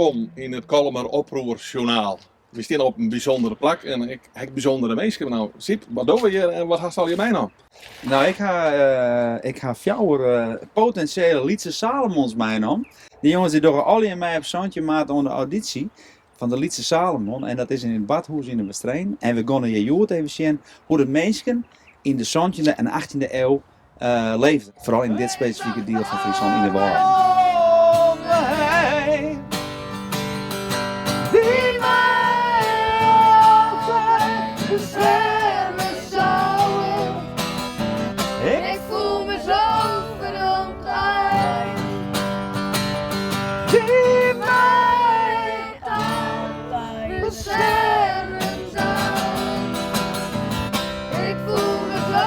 welkom in het Kalmer Oproerjournaal. We staan op een bijzondere plek en ik heb bijzondere mensen. Nou, Siep, wat doen we hier en wat zal je mij nou? Nou, ik ga vier potentiële Lietse Salomons meenemen. Die jongens die doen al in mij op Santje maat onder de auditie van de Lietse Salomon. En dat is in het badhuis in de Westreen. En we gaan hier even zien hoe de mensen in de 17e en 18e eeuw leefden. Vooral in dit specifieke deel van Friesland in de Waal. Ik voel me zo verdomd alleen. Die mij altijd beschermen zou. Ik voel me zo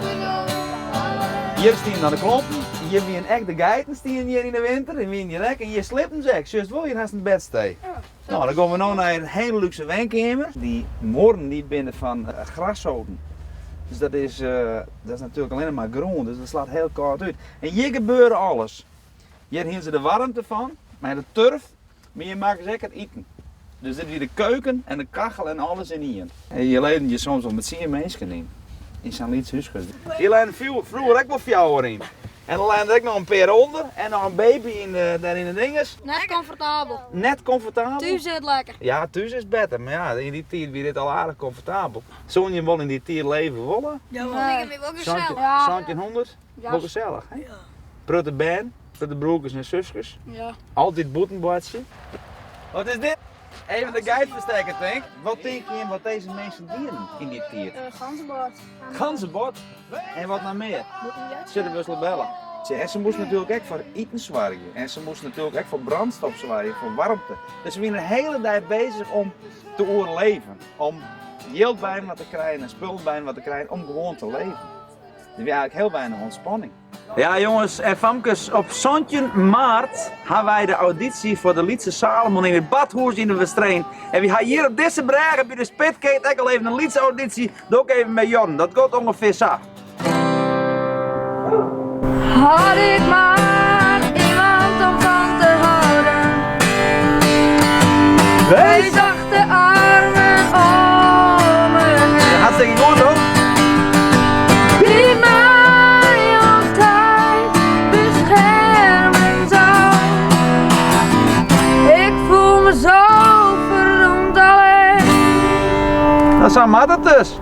verdomd alleen. Hier staan naar de klompen. Hier wie een echt de geiten staan hier in de winter. En wie in je nek. En je slippen ze. Juist wel, hier haast een bed staan. Nou, dan gaan we nu naar een hele luxe woonkamer. Die moorden die binnen van graszoden. Dus dat is natuurlijk alleen maar groen, dus dat slaat heel koud uit. En hier gebeurt alles. Hier hebben ze de warmte van, met de turf, maar hier maken ze ook het eten. Dus dit is weer de keuken en de kachel en alles in hier. En hier leven je soms al met 10 mensen in zo'n Lietse huisje. Hier leven vroeger ook wel 4 in. En dan leven er ook nog een paar onder en nog een baby daar in de dinges. Net comfortabel. Net comfortabel. Thuis zit lekker. Ja, thuis is beter, maar ja, in die tijd weer dit al aardig comfortabel. Zou je wel in die tijd leven willen? Ja, maar ik ben wel gezellig. Zandje 100? Ja. Wel gezellig, hè? Ja. Prutte band, prutte broekers en zusjes. Ja. Altijd boetenbordje. Wat is dit? Even de guide versterken, denk. Wat denk je in wat deze mensen dienen in die tijd? Ganzenbord. Ganzenbord. En wat nou meer? Zullen we eens bellen? En ze moesten natuurlijk ook voor eten zwargen. En ze moesten natuurlijk ook voor brandstof zwargen, voor warmte. Dus ze waren de hele dag bezig om te overleven. Om geld bij wat te krijgen en spullen bij wat te krijgen om gewoon te leven. Er is eigenlijk heel weinig ontspanning. Ja jongens en famkes, op 17 maart hebben wij de auditie voor de Lietse Salomon in het badhuis in de Westreen. En we gaan hier op deze bregen bij de Spitkate ook al even een Lietse auditie. Doe ook even met Jon, dat gaat ongeveer zo. Had ik maar iemand om van te houden. Hij zag de armen om me heen. Hartstikke goed hoor. Die mij altijd beschermen zou. Ik voel me zo verdomd alleen. Nou, zo maakt het dus.